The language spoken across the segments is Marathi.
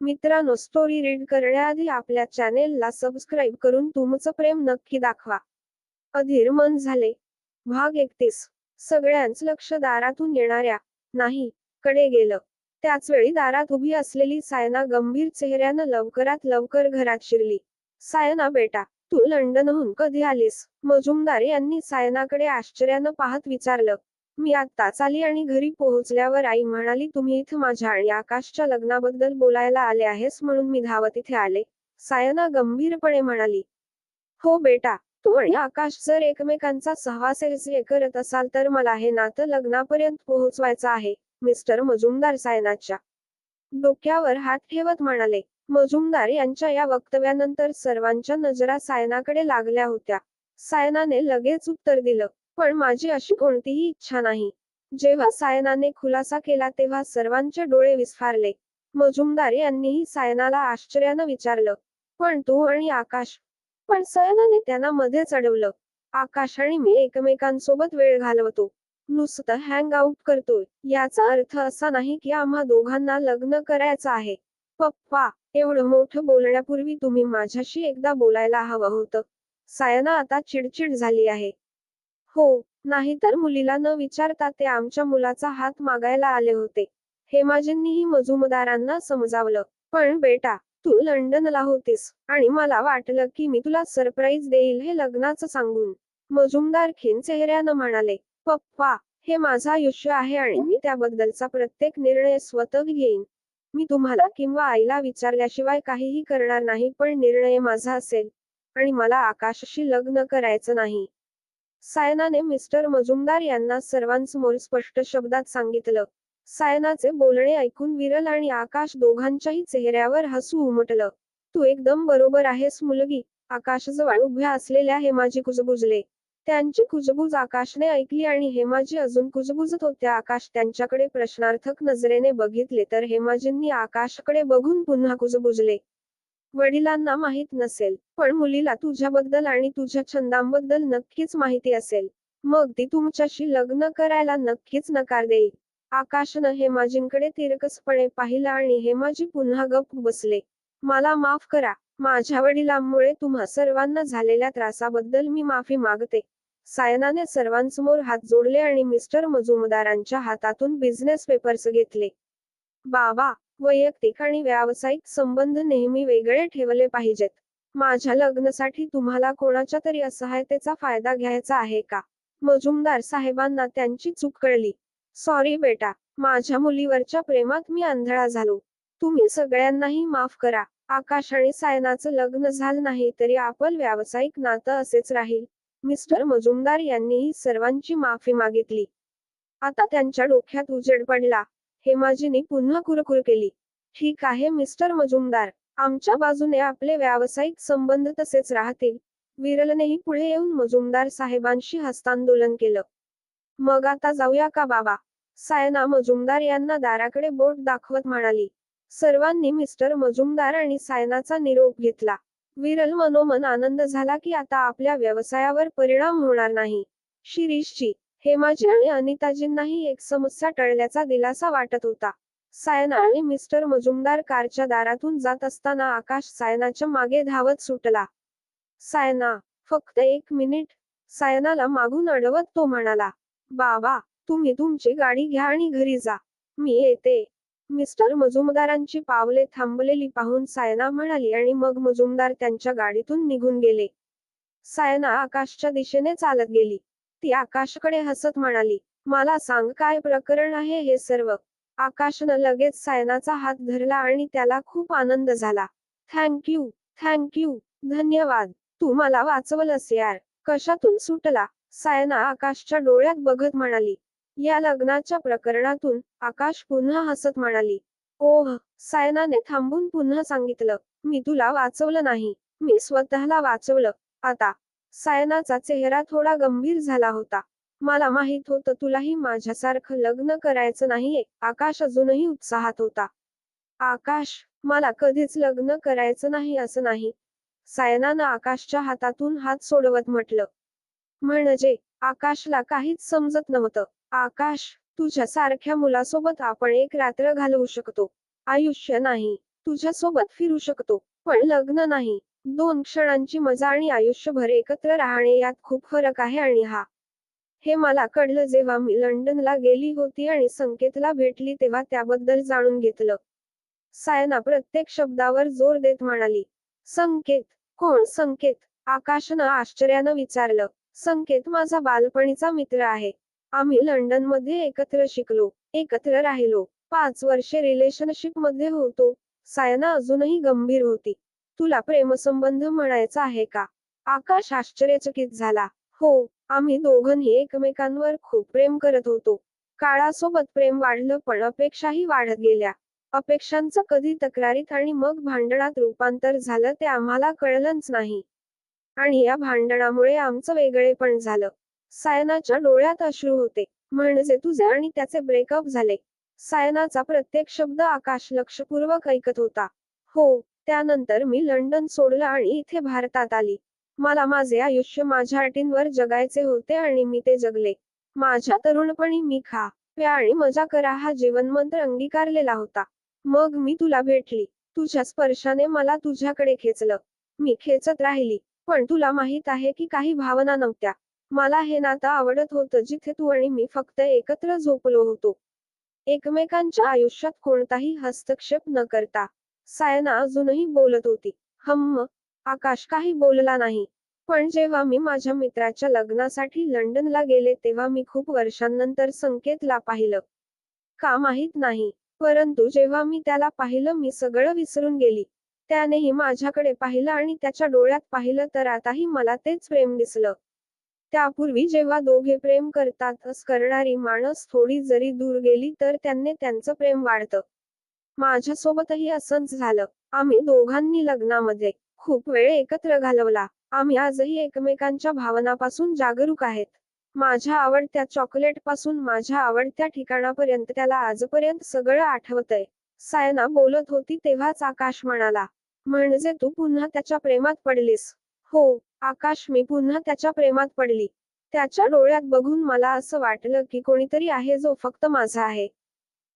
मित्रांनो, स्टोरी रीड करण्याआधी आपल्या चॅनेलला सबस्क्राईब करून तुमचं प्रेम नक्की दाखवा. अधीर मन झाले. भाग 31. सगळ्यांच लक्ष दारातून येणाऱ्या नाही कडे गेलं. त्याचवेळी दारात उभी असलेली सायना गंभीर चेहऱ्यानं लवकरात लवकर घरात शिरली. सायना बेटा, तू लंडनहून कधी आलीस? मजुमदार यांनी सायनाकडे आश्चर्यानं पाहत विचारलं. मी आत्ताच आली आणि घरी पोहोचल्यावर आई म्हणाली तुम्ही इथं माझ्या आणि आकाशच्या लग्नाबद्दल बोलायला आले आहेस म्हणून मी धावत इथे आले. सायना गंभीरपणे म्हणाली. हो बेटा, तू आणि आकाश जर एकमेकांचा सहवास करत असाल तर मला हे नातं लग्नापर्यंत पोहोचवायचं आहे. मिस्टर मजुमदार सायनाच्या डोक्यावर हात ठेवत म्हणाले. मजुमदार यांच्या या वक्तव्यानंतर सर्वांच्या नजरा सायनाकडे लागल्या होत्या. सायनाने लगेच उत्तर दिलं. पण माझी अशी कोणतीही इच्छा नाही. जेव्हा सायनाने खुलासा केला तेव्हा सर्वांचे डोळे विस्फारले. मजुमदार यांनीही सायनाला आश्चर्यानं विचारलं. पण तू आणि आकाश? पण सायनाने त्यांना मध्येच अडवलं. आकाश आणि मी एकमेकांसोबत वेळ घालवतो. नुसतं हँग आउट करतोय. याचा अर्थ असा नाही की आम्हा दोघांना लग्न करायचं आहे. पप्पा, एवढं मोठं बोलण्यापूर्वी तुम्ही माझ्याशी एकदा बोलायला हवं होतं. सायना आता चिडचिड झाली आहे. हो, नाहीतर मुलीला न विचारता ते आमच्या मुलाचा हात मागायला आले होते. हेमाजींनीही मजुमदारांना समजावलं. पण बेटा, तू लंडनला होतीस आणि मला वाटलं की मी तुला सरप्राईज देईल हे लग्नाचं सांगून. मजुमदार खिन्न चेहऱ्यानं म्हणाले. पप्पा, हे माझं आयुष्य आहे आणि मी त्याबद्दलचा प्रत्येक निर्णय स्वतः घेईन. मी तुम्हाला किंवा आईला विचारल्याशिवाय काहीही करणार नाही पण निर्णय माझा असेल. आणि मला आकाशशी लग्न करायचं नाही. सायनाने मिस्टर मजुमदार यांना सर्वांसमोर स्पष्ट शब्दात सांगितलं. सायनाचे बोलणे ऐकून विरल आणि आकाश दोघांच्याही चेहऱ्यावर हसू उमटलं. तू एकदम बरोबर आहेस मुलगी. आकाशजवळ उभ्या असलेल्या हेमाजी कुजबुजले. त्यांची कुजबूज आकाशने ऐकली आणि हेमाजी अजून कुजबुजत होत्या. आकाश त्यांच्याकडे प्रश्नार्थक नजरेने बघितले तर हेमाजींनी आकाशकडे बघून पुन्हा कुजबुजले. वडिलांना माहित नसेल, पण मुलीला तुझ्याबद्दल आणि तुझ्या छंदांबद्दल नक्कीच माहिती असेल. मग ती तुमच्याशी लग्न करायला नक्कीच नकार देईल. आकाशनं हेमाजींकडे तिरकसपणे पाहिलं आणि हेमाजी पुन्हा गप्प बसले. मला माफ करा. माझ्या वडिलांमुळे तुम्हा सर्वांना झालेल्या त्रासाबद्दल मी माफी मागते. सायनाने सर्वांसमोर हात जोडले आणि मिस्टर मजुमदारांच्या हातातून बिझनेस पेपर्स घेतले. बाबा, वैयक्तिक आणि व्यावसायिक संबंध नेहमी वेगळे ठेवले पाहिजेत. माझ्या लग्नासाठी तुम्हाला कोणाच्या तरी असहायतेचा फायदा घ्यायचा आहे का? मजुमदार साहेबांना त्यांची चूक कळली. सॉरी बेटा, माझ्या मुलीवरच्या प्रेमात मी आंधळा झालो. तुम्ही सगळ्यांनाही माफ करा. आकाश आणि सायनाचं लग्न झालं नाही तरी आपलं व्यावसायिक नातं असेच राहील. मिस्टर मजुमदार यांनीही सर्वांची माफी मागितली. आता त्यांच्या डोक्यात उजेड पडला. हेमाजींनी पुन्हा कुरकुर केली. ठीक आहे मिस्टर मजुमदार, आमच्या बाजूने आपले व्यावसायिक संबंध तसेच राहतील. विरलनेही पुढे येऊन मजुमदार साहेबांशी हस्तांदोलन केलं. मग आता जाऊया का बाबा? सायना मजुमदार यांना दाराकडे बोट दाखवत म्हणाली. सर्वांनी मिस्टर मजुमदार आणि सायनाचा निरोप घेतला. विरल मनोमन आनंद झाला की आता आपल्या व्यवसायावर परिणाम होणार नाही. शिरीषची, हेमाजी आणि अनिताजींनाही एक समस्या टळल्याचा दिलासा वाटत होता. सायना आणि मिस्टर मजुमदार कारच्या दारातून जात असताना आकाश सायनाच्या मागे धावत सुटला. सायना, फक्त 1 मिनिट. सायनाला मागून अडवत तो म्हणाला. बाबा, तुम्ही तुमची गाडी घ्या आणि घरी जा. मी येते. मिस्टर मजुमदारांची पावले थांबलेली पाहून सायना म्हणाली आणि मग मजुमदार त्यांच्या गाडीतून निघून गेले. सायना आकाशच्या दिशेने चालत गेली. ती आकाशकडे हसत म्हणाली. मला सांग काय प्रकरण आहे हे सर्व? आकाशनं लगेच सायनाचा हात धरला आणि त्याला खूप आनंद झाला. थँक यू, धन्यवाद. तू मला वाचवलंस यार. कशातून सुटला? सायना आकाशच्या डोळ्यात बघत म्हणाली. या लग्नाच्या प्रकरणातून. आकाश पुन्हा हसत म्हणाली. ओह, सायनाने थांबून पुन्हा सांगितलं. मी तुला वाचवलं नाही. मी स्वतःला वाचवलं. आता सायनाचा चेहरा थोडा गंभीर झाला होता. मला माहित होतं तुलाही माझ्यासारखं लग्न करायचं नाहीये. आकाश अजूनही उत्साहात होता. आकाश, मला कधीच लग्न करायचं नाही असं नाही. सायनानं आकाशच्या हातातून हात सोडवत म्हटलं. म्हणजे? आकाशला काहीच समजत नव्हतं. आकाश, तुझ्यासारख्या मुलासोबत आपण एक रात्र घालवू शकतो. आयुष्य नाही. तुझ्यासोबत फिरू शकतो, पण लग्न नाही. 2 क्षणांची मजा आणि आयुष्यभर एकत्र राहणे यात खूप फरक आहे आणि हे मला कळलं जेव्हा मी लंडनला गेली होती आणि संकेतला भेटली तेव्हा त्याबद्दल जाणून घेतलं. सायना प्रत्येक शब्दावर जोर देत म्हणाली. संकेत? कोण संकेत? आकाशनं आश्चर्यानं विचारलं. संकेत माझा बालपणीचा मित्र आहे. आम्ही लंडनमध्ये एकत्र शिकलो, एकत्र राहिलो. 5 वर्षे रिलेशनशिपमध्ये होतो. सायना अजूनही गंभीर होती. तुला प्रेमसंबंध म्हणायचा आहे का? आकाश आश्चर्यचकित झाला. हो, आम्ही दोघंही एकमेकांवर खूप प्रेम करत होतो. काळासोबत प्रेम वाढलं पण अपेक्षाही वाढत गेल्या. अपेक्षांचं कधी तक्रारीत आणि मग भांडणात रूपांतर झालं ते आम्हाला कळलंच नाही. आणि या भांडणामुळे आमचं वेगळेपण झालं. सायनाच्या डोळ्यात अश्रू होते. म्हणजे तुझे आणि त्याचे ब्रेकअप झाले. सायनाचा प्रत्येक शब्द आकाश लक्षपूर्वक ऐकत होता. हो, त्यानंतर मी लंडन सोडलं आणि इथे भारतात आली. मला माझे आयुष्य माझ्या अटींवर जगायचे होते आणि मी ते जगले. माझ्या तरुणपणी मी खा, प्या आणि मजा करा हा जीवनमंत्र अंगीकारलेला होता. मग मी तुला भेटली. तुझ्या स्पर्शाने मला तुझ्याकडे खेचलं. मी खेचत राहिली. पण तुला माहित आहे की काही भावना नव्हत्या. मला हे नातं आवडत होतं जिथे तू आणि मी फक्त एकत्र झोपलो होतो. एकमेकांच्या आयुष्यात कोणताही हस्तक्षेप न करता. सायना अजूनही बोलत होती. आकाश काही बोलला नाही. पण जेव्हा मी माझ्या मित्राच्या लग्नासाठी लंडनला गेले तेव्हा मी खूप वर्षांनंतर संकेतला पाहिलं. का माहित नाही. परंतु जेव्हा मी त्याला पाहिलं मी सगळं विसरून गेली. त्यानेही माझ्याकडे पाहिलं आणि त्याच्या डोळ्यात पाहिलं तर आताही मला तेच प्रेम दिसलं. त्यापूर्वी जेव्हा दोघे प्रेम करतात करणारी माणस थोडी जरी दूर गेली तर त्यांनी त्यांचं प्रेम वाढतं. माझ्यासोबतही असंच झालं. आम्ही दोघांनी लग्नामध्ये खूप वेळ एकत्र घालवला. आम्ही आजही एकमेकांच्या भावनापासून जागरूक आहेत. माझ्या आवडत्या चॉकलेटपासून माझ्या आवडत्या ठिकाणापर्यंत त्याला आजपर्यंत सगळं आठवतंय. सायना बोलत होती तेव्हाच आकाश म्हणाला. म्हणजे तू पुन्हा त्याच्या प्रेमात पडलीस? हो, आकाश मी पुन्हा त्याच्या प्रेमात पडली. त्याच्या डोळ्यात बघून मला असं वाटलं की कोणीतरी आहे जो फक्त माझा आहे.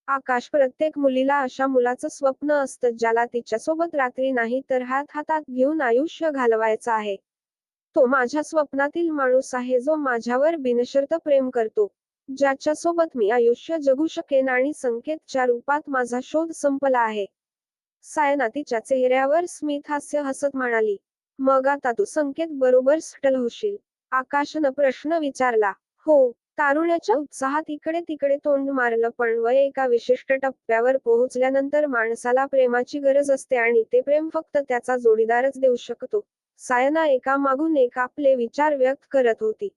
आकाश प्रत्येक मुलीला अशा मुलाचं स्वप्न असतं ज्याला तिच्यासोबत रात्री नाही तर हात हातात घेऊन आयुष्य घालवायचं आहे. तो माझ्या स्वप्नातील माणूस आहे जो माझ्यावर बिनशर्त प्रेम करतो. ज्याच्यासोबत मी आयुष्य जगू शकेन आणि संकेतच्या रूपात माझा शोध संपला आहे. सायना तिच्या चेहऱ्यावर स्मित हास्य हसत म्हणाली. मग आता तू संकेत बरोबर सेटल होशील? आकाशनं प्रश्न विचारला. हो, तारुण्याच्या उत्साहात इकडे तिकडे तोंड मारलं पण वय एका विशिष्ट टप्प्यावर पोहोचल्यानंतर माणसाला प्रेमाची गरज असते आणि ते प्रेम फक्त त्याचा जोडीदारच देऊ शकतो. सायना एकामागून एक आपले विचार व्यक्त करत होती.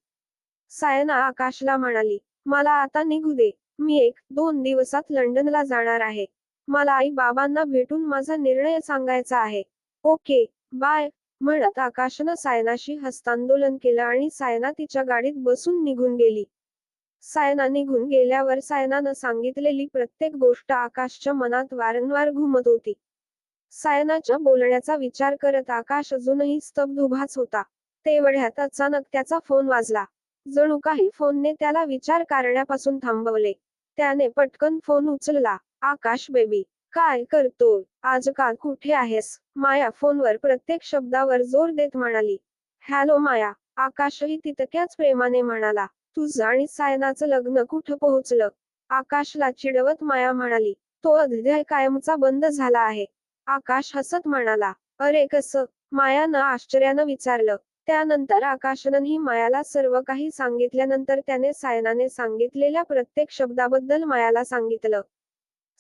सायना आकाशला म्हणाली, मला आता निघू दे. मी 1-2 दिवसात लंडनला जाणार आहे. मला आई बाबांना भेटून माझा निर्णय सांगायचा आहे. Okay, bye. म्हणत आकाशनं सायनाशी हस्तांदोलन केलं आणि सायना तिच्या गाडीत बसून निघून गेली. सायना निघून गेल्यावर सायनानं सांगितलेली प्रत्येक गोष्ट आकाशच्या मनात वारंवार घुमत होती. सायनाच्या बोलण्याचा विचार करत आकाश अजूनही स्तब्ध उभाच होता. तेवढ्यात अचानक त्याचा फोन वाजला. जणू काही फोनने त्याला विचार करण्यापासून थांबवले. त्याने पटकन फोन उचलला. आकाश बेबी, काय करतोय? आजकाल कुठे आहेस? माया फोनवर प्रत्येक शब्दावर जोर देत म्हणाली. हॅलो माया. आकाशही तितक्याच प्रेमाने म्हणाला. तुझं आणि सायनाचं लग्न कुठं पोहोचलं? आकाशला चिडवत माया म्हणाली. तो अध्याय कायमचा बंद झाला आहे. आकाश हसत म्हणाला. अरे कसं? मायानं आश्चर्यानं विचारलं. त्यानंतर आकाशनंही मायाला सर्व काही सांगितल्यानंतर त्याने सायनाने सांगितलेल्या प्रत्येक शब्दाबद्दल मायाला सांगितलं.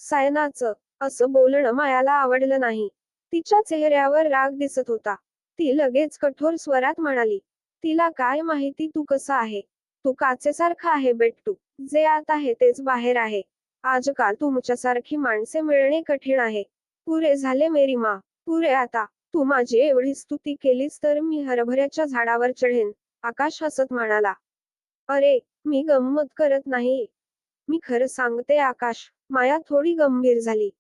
सायनाचं असं बोलणं मायाला आवडलं नाही. तिच्या चेहऱ्यावर राग दिसत होता. ती लगेच कठोर स्वरात म्हणाली. तिला काय माहिती तू कसा आहे? तू काचेसारखा आहे बेट्टू. जे आत आहे तेच बाहेर आहे. आजकाल तुमच्यासारखी माणसे मिळणे कठीण आहे. पुरे झाले मेरी माँ. पुरे आता. तू माझी एवढी स्तुती केलीस तर मी हरभऱ्याच्या झाडावर चढेन. आकाश हसत म्हणाला. अरे, मी गंमत करत नाही. मी खरं सांगते आकाश. माया थोडी गंभीर झाली.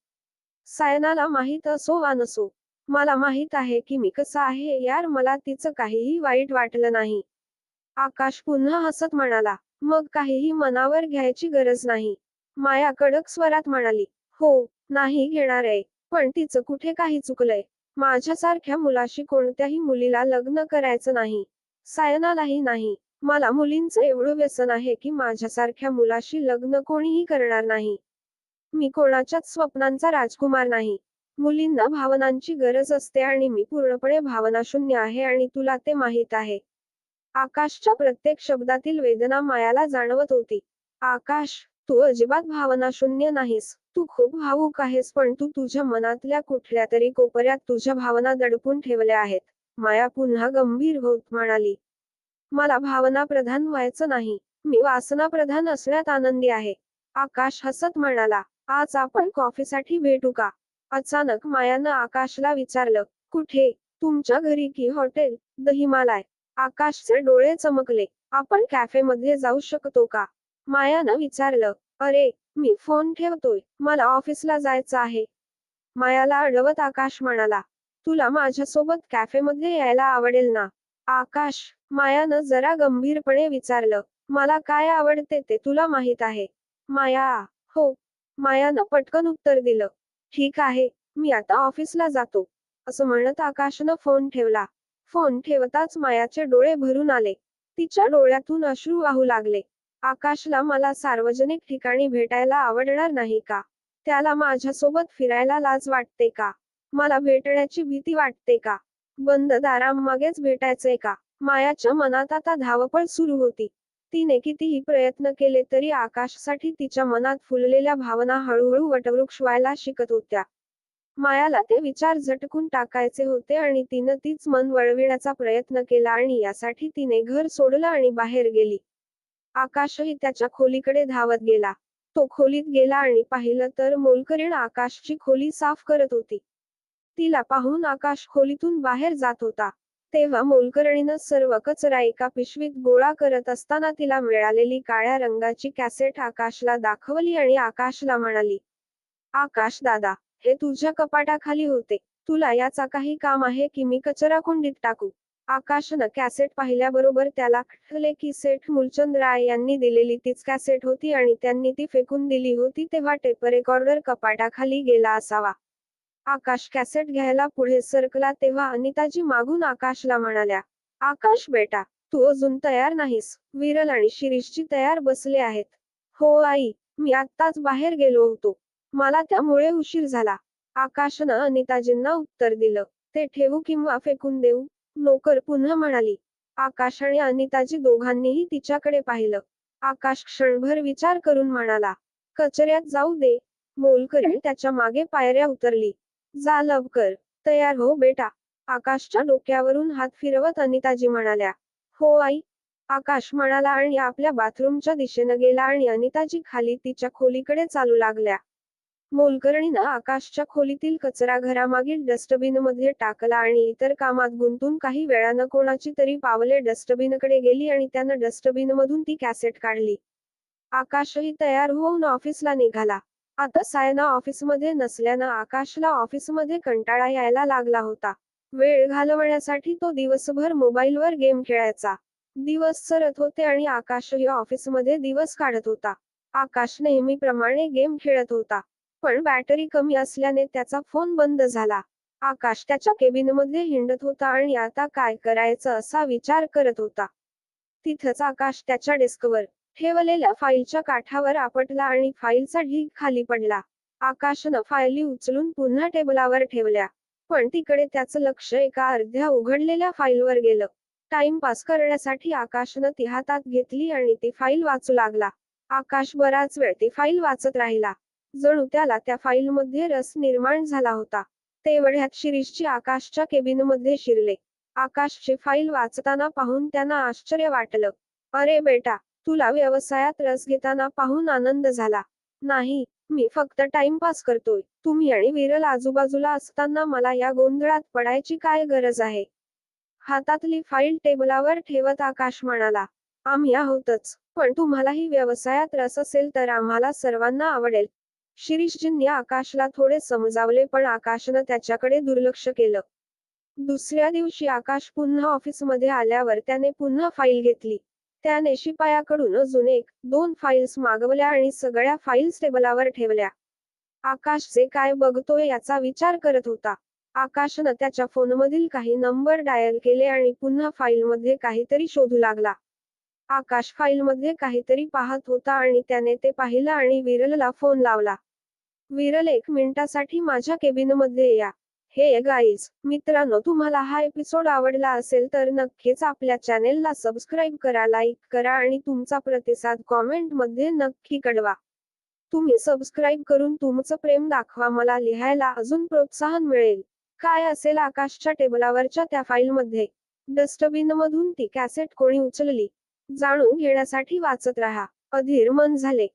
सायनाला माहित असो वा नसो. मला माहित आहे की मी कसा आहे यार मला तिचं काहीही वाईट वाटलं नाही. आकाश पुन्हा हसत म्हणाला. मग काहीही मनावर घ्यायची गरज नाही. माया कडक स्वरात म्हणाली. हो, नाही घेणार आहे. पण तिचं कुठे काही चुकलंय? माझ्यासारख्या मुलाशी कोणत्याही मुलीला लग्न करायचं नाही. सायनालाही नाही. मला मुलींचं एवढं व्यसन आहे की माझ्यासारख्या मुलाशी लग्न कोणीही करणार नाही. मी कोणाच्याच स्वप्नांचा राजकुमार नाही. मुलींना भावनांची गरज असते आणि मी पूर्णपणे भावनाशून्य आहे आणि तुला ते माहीत आहे. आकाशच्या प्रत्येक शब्दातील वेदना मायाला जाणवत होती. आकाश, तू अजिबात भावनाशून्य नाहीस. तू खूप भावूक आहेस पण तू तुझ्या मनातल्या कुठल्या तरी कोपऱ्यात तुझ्या भावना दडपून ठेवल्या आहेत. माया पुन्हा गंभीर होत म्हणाली. मला भावना प्रधान व्हायचं नाही. मी वासना प्रधान असण्यात आनंदी आहे. आकाश हसत म्हणाला. आज आपण कॉफीसाठी भेटू का? अचानक मायानं आकाशला विचारलं. कुठे? तुमच्या घरी की हॉटेल? द हिमालय. आकाशचे डोळे चमकले. आपण कॅफेमध्ये जाऊ शकतो का? मायानं विचारलं. अरे, मी फोन ठेवतोय. मला ऑफिसला जायचं आहे. मायाला अडवत आकाश म्हणाला. तुला माझ्यासोबत कॅफेमध्ये यायला आवडेल ना? आकाश, मायानं जरा गंभीरपणे विचारलं. मला काय आवडते ते तुला माहीत आहे. माया, हो. मायानं पटकन उत्तर दिलं. ठीक आहे, मी आता ऑफिसला जातो. असं म्हणत आकाशनं फोन ठेवला. फोन ठेवताच मायाचे डोळे भरून आले. तिच्या डोळ्यातून अश्रू वाहू लागले. आकाशला मला सार्वजनिक ठिकाणी भेटायला आवडणार नाही का? त्याला माझ्यासोबत फिरायला लाज वाटते का? मला भेटण्याची भीती वाटते का? बंद दारांमागेच भेटायचंय का? मायाच्या मनात आता धावपळ सुरू होती. तिने कितीही प्रयत्न केले तरी आकाशसाठी तिच्या मनात फुललेल्या भावना हळूहळू वटवृक्ष व्हायला शिकत होत्या. मायाला ते विचार झटकून टाकायचे होते आणि तिनं तीच मन वळविण्याचा प्रयत्न केला आणि यासाठी तिने घर सोडलं आणि बाहेर गेली. आकाशही त्याच्या खोलीकडे धावत गेला. तो खोलीत गेला आणि पाहिलं तर मोलकरीण आकाशची खोली साफ करत होती. तिला पाहून आकाश खोलीतून बाहेर जात होता. तेव्हा मोलकरणीनं सर्व कचरा एका पिशवीत गोळा करत असताना तिला मिळालेली काळ्या रंगाची कॅसेट आकाशला दाखवली आणि आकाशला म्हणाली. आकाश दादा, हे तुझ्या कपाटाखाली होते. तुला याचा काही काम आहे की मी कचराकुंडीत टाकू? आकाशनं कॅसेट पाहिल्याबरोबर त्याला कळले की सेठ मूलचंद राय यांनी दिलेली तीच कॅसेट होती आणि त्यांनी ती फेकून दिली होती तेव्हा टेप रेकॉर्डर कपाटाखाली गेला असावा. आकाश कॅसेट घ्यायला पुढे सरकला तेव्हा अनिताजी मागून आकाशला म्हणाल्या. आकाश बेटा, तू अजून तयार नाहीस. विरल आणि शिरीषजी तयार बसले आहेत. हो आई, मी आत्ताच बाहेर गेलो होतो. मला त्यामुळे उशीर झाला. आकाशनं अनिताजींना उत्तर दिलं. ते ठेवू किंवा फेकून देऊ? नोकर पुन्हा म्हणाली. आकाश आणि अनिताजी दोघांनीही तिच्याकडे पाहिलं. आकाश क्षणभर विचार करून म्हणाला. कचऱ्यात जाऊ दे. मोलकरीण त्याच्या मागे पायऱ्या उतरली. जा लवकर. तयार हो बेटा. आकाशच्या डोक्यावरून हात फिरवत अनिताजी म्हणाल्या. हो आई. आकाश म्हणाला आणि आपल्या बाथरूमच्या दिशेनं गेला आणि अनिताजी खाली तिच्या खोलीकडे चालू लागल्या. मोलकरणीनं आकाशच्या खोलीतील कचरा घरामागील डस्टबिनमध्ये टाकला आणि इतर कामात गुंतून काही वेळानं कोणाची तरी पावले डस्टबिनकडे गेली आणि त्यानं डस्टबिनमधून ती कॅसेट काढली. आकाशही तयार होऊन ऑफिसला निघाला. आता सायना ऑफिसमध्ये नसल्यानं आकाशला ऑफिसमध्ये कंटाळा यायला लागला होता. वेळ घालवण्यासाठी तो दिवसभर मोबाईलवर गेम खेळायचा. दिवस सरत होते आणि आकाशही ऑफिसमध्ये दिवस काढत होता. आकाश नेहमीप्रमाणे गेम खेळत होता. पण बॅटरी कमी असल्याने त्याचा फोन बंद झाला. आकाश त्याच्या केबिनमध्ये हिंडत होता आणि आता काय करायचं असा विचार करत होता. तिथंच आकाश त्याच्या डेस्कवर ठेवलेल्या फाईलच्या काठावर आपटला आणि फाईलचा ढीग खाली पडला. आकाशनं फायली उचलून पुन्हा टेबलावर ठेवल्या. पण तिकडे त्याचं लक्ष एका अर्ध्या उघडलेल्या फाईलवर गेलं. टाइमपास करण्यासाठी आकाशनं ती हातात घेतली आणि ती फाईल वाचू लागला. आकाश बराच वेळ ती फाईल वाचत राहिला. जणू त्याला त्या फाईलमध्ये रस निर्माण झाला होता. तेवढ्यात शिरीषजी आकाशच्या केबिनमध्ये शिरले. आकाशची फाईल वाचताना पाहून त्यांना आश्चर्य वाटलं. अरे बेटा, तुला व्यवसायात रस घेताना पाहून आनंद झाला. नाही, मी फक्त टाइमपास करतोय. तुम्ही आणि विरल आजूबाजूला असताना मला या गोंधळात पडायची काय गरज आहे? हातातली फाईल टेबलावर ठेवत आकाश म्हणाला. आम्ही आहोतच, पण तुम्हालाही व्यवसायात रस असेल तर आम्हाला सर्वांना आवडेल. शिरीषजींनी आकाशला थोडे समजावले पण आकाशनं त्याच्याकडे दुर्लक्ष केलं. दुसऱ्या दिवशी आकाश पुन्हा ऑफिसमध्ये आल्यावर त्याने पुन्हा फाईल घेतली. त्याने शिपायाकडून अजून 1-2 फाईल्स मागवल्या आणि सगळ्या फाईल्स टेबलावर ठेवल्या. आकाश जे काय बघतोय याचा विचार करत होता. आकाशनं त्याच्या फोनमधील काही नंबर डायल केले आणि पुन्हा फाईलमध्ये काहीतरी शोधू लागला. आकाश फाईलमध्ये काहीतरी पाहत होता आणि त्याने ते पाहिलं आणि विरलला फोन लावला. विरल, 1 मिनिटासाठी माझ्या केबिनमध्ये या. हे गाईज, मित्रांनो, तुम्हाला हा एपिसोड आवडला असेल तर नक्कीच आपल्या चॅनेलला सबस्क्राईब करा, लाईक करा आणि तुमचा प्रतिसाद कॉमेंटमध्ये नक्की कळवा. तुम्ही सबस्क्राईब करून तुमचं प्रेम दाखवा, मला लिहायला अजून प्रोत्साहन मिळेल. काय असेल आकाशच्या टेबलावरच्या त्या फाईलमध्ये? डस्टबिनमधून ती कॅसेट कोणी उचलली? जाणून घेण्यासाठी वाचत राहा. अधीर मन झाले.